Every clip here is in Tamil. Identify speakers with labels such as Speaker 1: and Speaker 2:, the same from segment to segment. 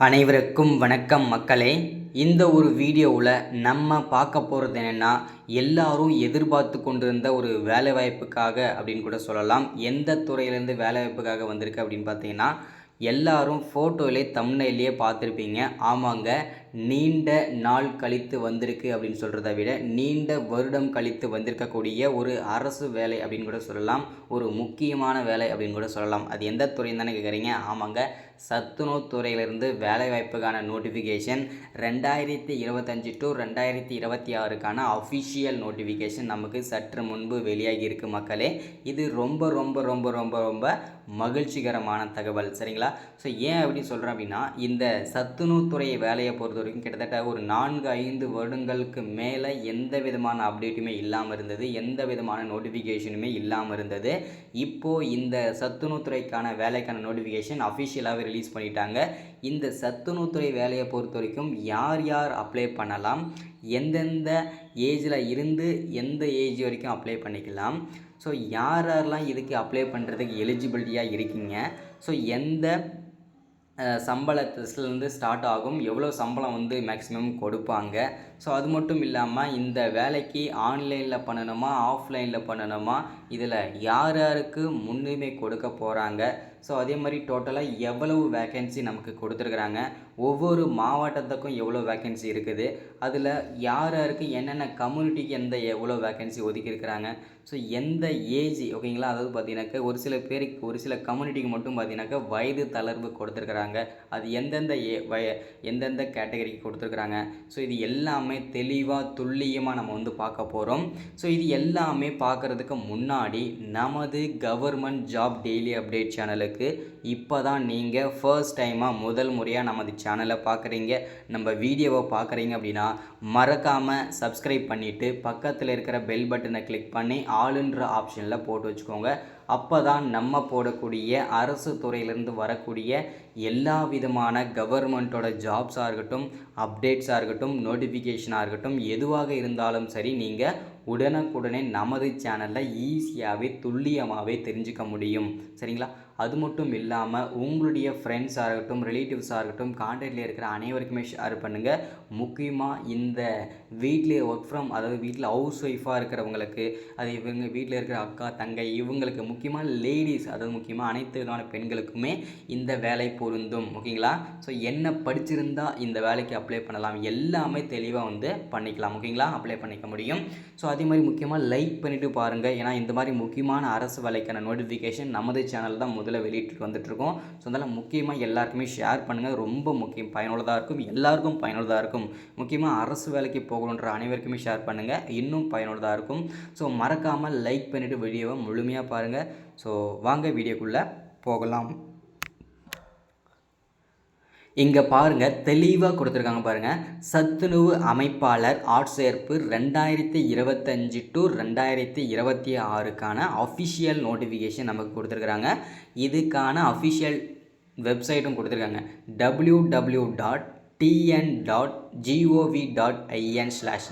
Speaker 1: அனைவருக்கும் வணக்கம் மக்களே. இந்த ஒரு வீடியோவில் நம்ம பார்க்க போகிறது என்னென்னா, எல்லாரும் எதிர்பார்த்து கொண்டிருந்த ஒரு வேலைவாய்ப்புக்காக அப்படின்னு கூட சொல்லலாம். எந்த துறையிலேருந்து வேலைவாய்ப்புக்காக வந்திருக்கு அப்படின்னு பார்த்தீங்கன்னா, எல்லாரும் ஃபோட்டோவிலே தம்ப்நெயிலே பார்த்துருப்பீங்க. ஆமாங்க, நீண்ட நாள் கழித்து வந்திருக்கு அப்படின்னு சொல்கிறத விட நீண்ட வருடம் கழித்து வந்திருக்கக்கூடிய ஒரு அரசு வேலை அப்படின்னு கூட சொல்லலாம். ஒரு முக்கியமான வேலை அப்படின்னு கூட சொல்லலாம். அது எந்த துறைன்னு தானே கேட்குறீங்க? ஆமாங்க, சத்துணவு துறையிலிருந்து வேலைவாய்ப்புக்கான நோட்டிஃபிகேஷன் 2025 டு 2026க்கான அஃபிஷியல் நோட்டிஃபிகேஷன் நமக்கு சற்று முன்பு வெளியாகி இருக்கு மக்களே. இது ரொம்ப ரொம்ப ரொம்ப ரொம்ப ரொம்ப மகிழ்ச்சிகரமான தகவல், சரிங்களா? ஸோ ஏன் அப்படி சொல்கிறேன் அப்படின்னா, இந்த சத்துணவுத்துறை வேலையை பொறுத்த வரைக்கும் கிட்டத்தட்ட ஒரு 4-5 வருடங்களுக்கு மேலே எந்த விதமான அப்டேட்டுமே இல்லாமல் இருந்தது, எந்த விதமான நோட்டிஃபிகேஷனுமே இல்லாமல் இருந்தது. இப்போது இந்த சத்துணவுத்துறைக்கான வேலைக்கான நோட்டிஃபிகேஷன் அஃபிஷியலாகவே ரிலீஸ் பண்ணிட்டாங்க. இந்த சத்துணவுத்துறை வேலையை பொறுத்த வரைக்கும் யார் யார் அப்ளை பண்ணலாம், எந்தெந்த ஏஜில் இருந்து எந்த ஏஜ் வரைக்கும் அப்ளை பண்ணிக்கலாம், ஸோ யாரெல்லாம் இதுக்கு அப்ளை பண்ணுறதுக்கு எலிஜிபிலிட்டியாக இருக்கீங்க, ஸோ எந்த சம்பளத்துலேருந்து ஸ்டார்ட் ஆகும், எவ்வளோ சம்பளம் மேக்ஸிமம் கொடுப்பாங்க, ஸோ அது மட்டும் இல்லாமல் இந்த வேலைக்கு ஆன்லைனில் பண்ணணுமா ஆஃப்லைனில் பண்ணணுமா, இதில் யார் யாருக்கு முன்னுரிமை கொடுக்க போகிறாங்க, ஸோ அதே மாதிரி டோட்டலாக எவ்வளவு வேக்கன்சி நமக்கு கொடுத்துருக்குறாங்க, ஒவ்வொரு மாவட்டத்துக்கும் எவ்வளோ வேக்கன்சி இருக்குது, அதில் யார் யாருக்கு என்னென்ன கம்யூனிட்டிக்கு எவ்வளோ வேக்கன்சி ஒதுக்கியிருக்கிறாங்க, ஸோ எந்த ஏஜ், ஓகேங்களா? அதாவது பார்த்தீங்கன்னாக்கா ஒரு சில பேருக்கு ஒரு சில கம்யூனிட்டிக்கு மட்டும் பார்த்தீங்கன்னாக்கா வயது தளர்வு கொடுத்துருக்குறாங்க. அது எந்தெந்த கேட்டகரிக்கு கொடுத்துருக்குறாங்க, ஸோ இது எல்லாமே தெளிவாக துல்லியமாக நம்ம பார்க்க போகிறோம். ஸோ இது எல்லாமே பார்க்குறதுக்கு முன்னாடி நமது கவர்மெண்ட் ஜாப் டெய்லி அப்டேட் சேனலுக்கு இப்போ தான் நீங்கள் ஃபர்ஸ்ட் டைமாக முதல் முறையாக நமது சேனலை பார்க்குறீங்க, நம்ம வீடியோவை பார்க்குறீங்க அப்படின்னா மறக்காமல் சப்ஸ்கிரைப் பண்ணிவிட்டு பக்கத்தில் இருக்கிற பெல் பட்டனை கிளிக் பண்ணி ஆளுன்ற ஆப்ஷனில் போட்டு வச்சுக்கோங்க. அப்போ தான் நம்ம போடக்கூடிய அரசு துறையிலேருந்து வரக்கூடிய எல்லா விதமான கவர்மெண்ட்டோட ஜாப்ஸாக இருக்கட்டும், அப்டேட்ஸாக இருக்கட்டும், நோட்டிஃபிகேஷனாக இருக்கட்டும், எதுவாக இருந்தாலும் சரி நீங்கள் உடனுக்குடனே நமது சேனலில் ஈஸியாகவே துல்லியமாகவே தெரிஞ்சுக்க முடியும், சரிங்களா? அது மட்டும் இல்லாமல் உங்களுடைய ஃப்ரெண்ட்ஸாக இருக்கட்டும், ரிலேட்டிவ்ஸாக இருக்கட்டும், கான்டாக்டில் இருக்கிற அனைவருக்குமே ஷேர் பண்ணுங்கள். முக்கியமாக இந்த வீட்டிலே ஒர்க் ஃப்ரம், அதாவது வீட்டில் ஹவுஸ் ஒய்ஃபாக இருக்கிறவங்களுக்கு, அது இவங்க வீட்டில் இருக்கிற அக்கா தங்கை இவங்களுக்கு, முக்கியமாக லேடிஸ், அதாவது முக்கியமாக அனைத்து விதமான பெண்களுக்குமே இந்த வேலை பொருந்தும், ஓகேங்களா? ஸோ என்ன படிச்சிருந்தா இந்த வேலைக்கு அப்ளை பண்ணலாம், எல்லாமே தெளிவாக பண்ணிக்கலாம், ஓகேங்களா? அப்ளை பண்ணிக்க முடியும். ஸோ அதே மாதிரி முக்கியமாக லைக் பண்ணிவிட்டு பாருங்கள். ஏன்னா இந்த மாதிரி முக்கியமான அரசு வேலைக்கான நோட்டிஃபிகேஷன் நமது சேனல் தான் முதல்ல வெளியிட்டு வந்துட்டுருக்கோம். ஸோ அதனால் முக்கியமாக எல்லாருக்குமே ஷேர் பண்ணுங்கள். ரொம்ப முக்கியம், பயனுள்ளதாக இருக்கும், எல்லாருக்கும் பயனுள்ளதாக இருக்கும். முக்கியமாக அரசு வேலைக்கு போகணுன்ற அனைவருக்குமே ஷேர் பண்ணுங்கள், இன்னும் பயனுள்ளதாக இருக்கும். ஸோ மறக்காமல் லைக் பண்ணிவிட்டு வீடியோவை முழுமையாக பாருங்கள். ஸோ வாங்க வீடியோக்குள்ளே போகலாம். இங்கே பாருங்கள், தெளிவாக கொடுத்துருக்காங்க பாருங்கள். சத்துணவு அமைப்பாளர் ஆட்சேர்ப்பு 2025 டு 2026க்கான அஃபிஷியல் நோட்டிஃபிகேஷன் நமக்கு கொடுத்துருக்குறாங்க. இதுக்கான அஃபிஷியல் வெப்சைட்டும் கொடுத்துருக்காங்க, www.tn.gov.in/.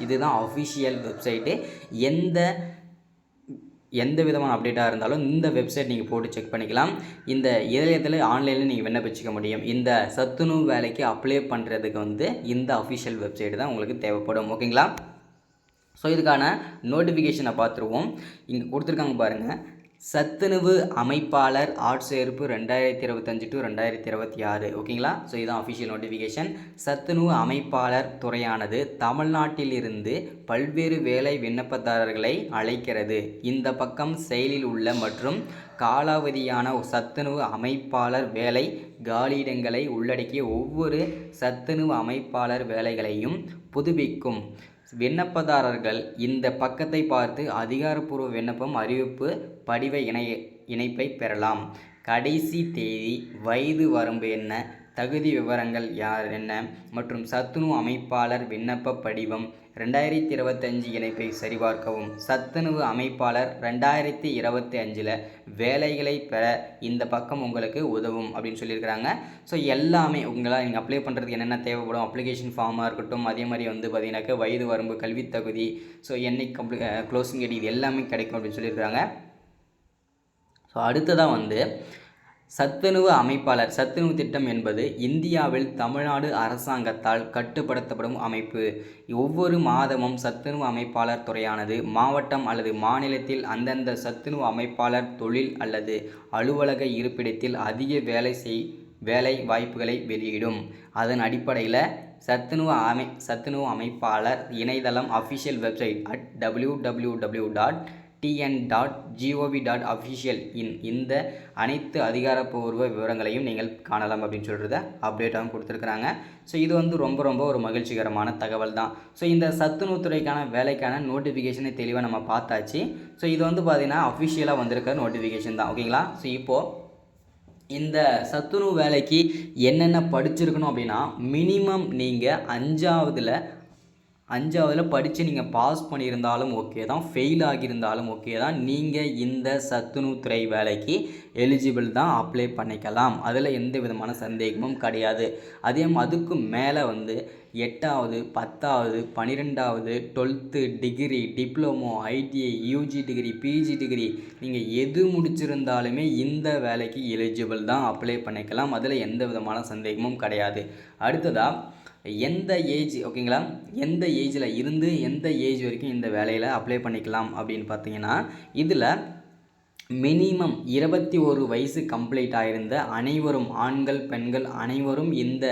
Speaker 1: இதுதான் அஃபிஷியல் வெப்சைட்டு. எந்த விதமான அப்டேட்டாக இருந்தாலும் இந்த வெப்சைட் நீங்கள் போட்டு செக் பண்ணிக்கலாம். இந்த இணையத்தில் ஆன்லைனில் நீங்கள் விண்ணப்பிச்சிக்க முடியும். இந்த சத்துணவு வேலைக்கு அப்ளை பண்ணுறதுக்கு இந்த அஃபிஷியல் வெப்சைட் தான் உங்களுக்கு தேவைப்படும், ஓகேங்களா? ஸோ இதுக்கான நோட்டிஃபிகேஷனை பார்த்துருவோம். இங்கே கொடுத்துருக்காங்க பாருங்கள், சத்துணவு அமைப்பாளர் ஆட்சேர்ப்பு 2025 டு 2026, ஓகேங்களா? ஸோ இதுதான் அஃபிஷியல் நோட்டிஃபிகேஷன். சத்துணவு அமைப்பாளர் துறையானது தமிழ்நாட்டிலிருந்து பல்வேறு வேலை விண்ணப்பதாரர்களை அழைக்கிறது. இந்த பக்கம் செயலில் உள்ள மற்றும் காலாவதியான சத்துணவு அமைப்பாளர் வேலை காலியிடங்களை உள்ளடக்கிய ஒவ்வொரு சத்துணவு அமைப்பாளர் வேலைகளையும் புதுப்பிக்கும். விண்ணப்பதாரர்கள் இந்த பக்கத்தை பார்த்து அதிகாரப்பூர்வ விண்ணப்பம் அறிவிப்பு படிவ இணைப்பை பெறலாம். கடைசி தேதி, வயது வரம்பு என்ன, தகுதி விவரங்கள் என்ன மற்றும் சத்துணவு அமைப்பாளர் விண்ணப்ப படிவம் 2025 இணைப்பை சரிபார்க்கவும். சத்துணவு அமைப்பாளர் 2025 வேலைகளை பெற இந்த பக்கம் உங்களுக்கு உதவும் அப்படின்னு சொல்லியிருக்கிறாங்க. ஸோ எல்லாமே உங்களால் நீங்கள் அப்ளை பண்ணுறதுக்கு என்னென்ன தேவைப்படும், அப்ளிகேஷன் ஃபார்மாக இருக்கட்டும், அதே மாதிரி பார்த்தீங்கன்னாக்கா வயது வரம்பு, கல்வி தகுதி, ஸோ என்னைக்கு க்ளோசிங் டேட், இது எல்லாமே கிடைக்கும் அப்படின்னு சொல்லியிருக்கிறாங்க. ஸோ அடுத்ததாக சத்துணவு அமைப்பாளர் சத்துணவு திட்டம் என்பது இந்தியாவில் தமிழ்நாடு அரசாங்கத்தால் கட்டுப்படுத்தப்படும் அமைப்பு. ஒவ்வொரு மாதமும் சத்துணவு அமைப்பாளர் துறையானது மாவட்டம் அல்லது மாநிலத்தில் அந்தந்த சத்துணவு அமைப்பாளர் தொழில் அல்லது அலுவலக இருப்பிடத்தில் அதிக வேலை வாய்ப்புகளை வெளியிடும். அதன் அடிப்படையில் சத்துணவு அமைப்பாளர் இணையதளம் அஃபிஷியல் வெப்சைட் www.tn.gov.official இந்த அனைத்து அதிகாரப்பூர்வ விவரங்களையும் நீங்கள் காணலாம் அப்படின்னு சொல்கிறத அப்டேட்டாகவும் கொடுத்துருக்குறாங்க. ஸோ இது ரொம்ப ஒரு மகிழ்ச்சிகரமான தகவல் தான். ஸோ இந்த சத்துணவுத்துறைக்கான வேலைக்கான நோட்டிஃபிகேஷனை தெளிவாக நம்ம பார்த்தாச்சு. ஸோ இது பார்த்திங்கன்னா அஃபிஷியலாக வந்திருக்கிற நோட்டிஃபிகேஷன் தான். ஓகேங்களா. ஸோ இப்போது இந்த சத்துணவு வேலைக்கு என்னென்ன படிச்சிருக்கணும் அப்படின்னா, மினிமம் நீங்கள் அஞ்சாவதில் படித்து நீங்கள் பாஸ் பண்ணியிருந்தாலும் ஓகே தான், ஃபெயில் ஆகியிருந்தாலும் ஓகே தான், நீங்கள் இந்த சத்துணவுத்துறை வேலைக்கு எலிஜிபிள் தான், அப்ளை பண்ணிக்கலாம். அதில் எந்த விதமான சந்தேகமும் கிடையாது. அதுக்கு மேலே 8வது 10வது 12வது 12th degree, diploma, ITI, UG degree, PG degree நீங்கள் எது முடிச்சிருந்தாலுமே இந்த வேலைக்கு எலிஜிபிள் தான், அப்ளை பண்ணிக்கலாம். அதில் எந்த விதமான சந்தேகமும் கிடையாது. அடுத்ததாக எந்த ஏஜ், ஓகேங்களா, எந்த ஏஜில் இருந்து எந்த ஏஜ் வரைக்கும் இந்த வேலையில் அப்ளை பண்ணிக்கலாம் அப்படின்னு பார்த்தீங்கன்னா, இதில் மினிமம் 21 வயசு கம்ப்ளீட் ஆகிருந்த அனைவரும், ஆண்கள் பெண்கள் அனைவரும் இந்த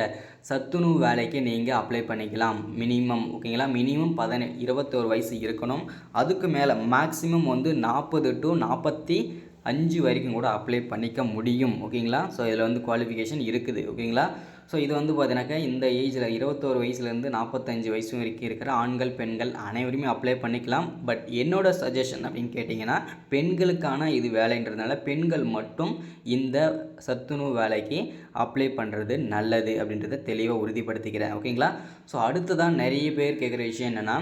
Speaker 1: சத்துணவு வேலைக்கு நீங்கள் அப்ளை பண்ணிக்கலாம். மினிமம், ஓகேங்களா, மினிமம் 21 வயசு இருக்கணும். அதுக்கு மேலே மேக்ஸிமம் 40 to 45 வரைக்கும் கூட அப்ளை பண்ணிக்க முடியும். ஓகேங்களா. ஸோ இதில் குவாலிஃபிகேஷன் இருக்குது. ஓகேங்களா. ஸோ இது பார்த்தீங்கன்னாக்கா இந்த ஏஜில் 21 வயசுலேருந்து 45 வயசு வரைக்கும் இருக்கிற ஆண்கள் பெண்கள் அனைவருமே அப்ளை பண்ணிக்கலாம். பட் என்னோட சஜஷன் அப்படின்னு கேட்டிங்கன்னா, பெண்களுக்கான இது வேலைன்றதுனால பெண்கள் மட்டும் இந்த சத்துணவு வேலைக்கு அப்ளை பண்ணுறது நல்லது அப்படின்றத தெளிவாக உறுதிப்படுத்திக்கிறேன். ஓகேங்களா. ஸோ அடுத்ததான் நிறைய பேர் கேட்குற விஷயம் என்னென்னா,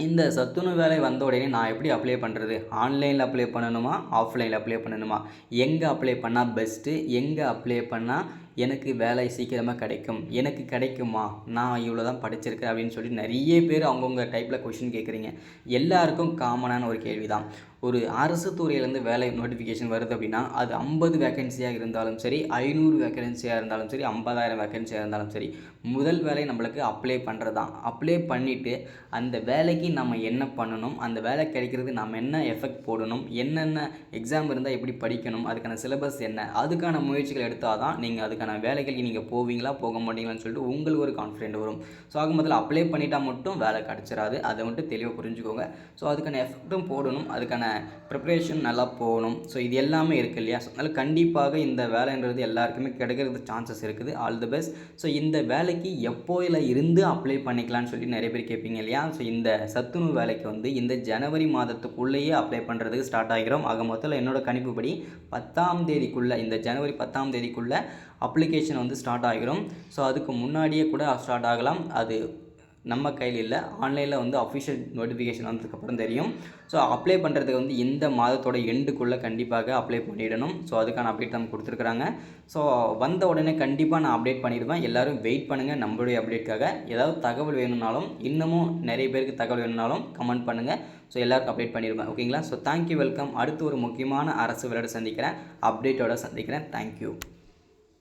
Speaker 1: இந்த சத்துணவு வேலை வந்த உடனே நான் எப்படி அப்ளை பண்ணுறது? ஆன்லைனில் அப்ளை பண்ணணுமா, ஆஃப்லைனில் அப்ளை பண்ணணுமா, எங்கே அப்ளை பண்ணால் பெஸ்ட்டு, எங்கே அப்ளை பண்ணால் எனக்கு வேலை சீக்கிரமாக கிடைக்கும், எனக்கு கிடைக்குமா, நான் இவ்வளோ தான் படிச்சிருக்கேன் அப்படின்னு சொல்லி நிறைய பேர் அவங்கவுங்க டைப்பில் கொஷின் கேட்குறீங்க. எல்லாருக்கும் காமனான ஒரு கேள்வி தான். ஒரு அரசு துறையிலேருந்து வேலை நோட்டிஃபிகேஷன் வருது அப்படின்னா, அது 50 வேக்கன்சியாக இருந்தாலும் சரி, 500 வேக்கன்சியாக இருந்தாலும் சரி, 50,000 வேக்கன்சியாக இருந்தாலும் சரி, முதல் வேலை நம்மளுக்கு அப்ளை பண்ணுறது தான். அப்ளை பண்ணிவிட்டு அந்த வேலைக்கு நம்ம என்ன பண்ணணும், அந்த வேலை கிடைக்கிறது நம்ம என்ன எஃபெக்ட் போடணும், என்னென்ன எக்ஸாம் இருந்தால் எப்படி படிக்கணும், அதுக்கான சிலபஸ் என்ன, அதுக்கான முயற்சிகள் எடுத்தால் தான் நீங்கள் அதுக்கான வேலைகளுக்கு நீங்கள் போவீங்களா போக மாட்டீங்களான்னு சொல்லிட்டு உங்களுக்கு ஒரு கான்ஃபிடென்ட் வரும். ஸோ ஆக முதல்ல அப்ளை பண்ணிட்டால் மட்டும் வேலை கிடச்சிடாது, அதை மட்டும் தெளிவாக புரிஞ்சுக்கோங்க. ஸோ அதுக்கான எஃபெக்ட்டும் போடணும், அதுக்கான ப்ரிப்ரேஷன் நல்லா போகணும். ஸோ இது எல்லாமே இருக்குது இல்லையா. ஸோ அதனால் கண்டிப்பாக இந்த வேலைன்றது எல்லாருக்குமே கிடைக்கிறது சான்சஸ் இருக்குது. All the best. ஸோ இந்த வேலைக்கு எப்போயில இருந்து அப்ளை பண்ணிக்கலாம்னு சொல்லி நிறைய பேர் கேட்பீங்க இல்லையா. ஸோ இந்த சத்துணவு வேலைக்கு இந்த ஜனவரி மாதத்துக்குள்ளேயே அப்ளை பண்ணுறதுக்கு ஸ்டார்ட் ஆகிறோம். ஆக மொத்தத்தில் என்னோட கணிப்புப்படி 10ஆம் தேதிக்குள்ளே, இந்த ஜனவரி 10ஆம் தேதிக்குள்ளே அப்ளிகேஷன் ஸ்டார்ட் ஆகிரும். ஸோ அதுக்கு முன்னாடியே கூட ஸ்டார்ட் ஆகலாம், அது நம்ம கையில் இல்லை. ஆன்லைனில் அஃபிஷியல் நோட்டிஃபிகேஷன் வந்ததுக்கப்புறம் தெரியும். ஸோ அப்ளை பண்ணுறதுக்கு இந்த மாதத்தோட எண்டுக்குள்ளே கண்டிப்பாக அப்ளை பண்ணிடணும். ஸோ அதுக்கான அப்டேட் நம்ம கொடுத்துருக்குறாங்க. ஸோ வந்த உடனே கண்டிப்பாக நான் அப்டேட் பண்ணிடுவேன். எல்லோரும் வெயிட் பண்ணுங்கள் நம்மளுடைய அப்டேட்காக. ஏதாவது தகவல் வேணும்னாலும், இன்னமும் நிறைய பேருக்கு தகவல் வேணும்னாலும் கமெண்ட் பண்ணுங்கள். ஸோ எல்லாருக்கும் அப்டேட் பண்ணிடுவேன். ஓகேங்களா. So thank you, welcome. அடுத்து ஒரு முக்கியமான அரசு வேலையோட சந்திக்கிறேன், அப்டேட்டோட சந்திக்கிறேன். தேங்க்யூ.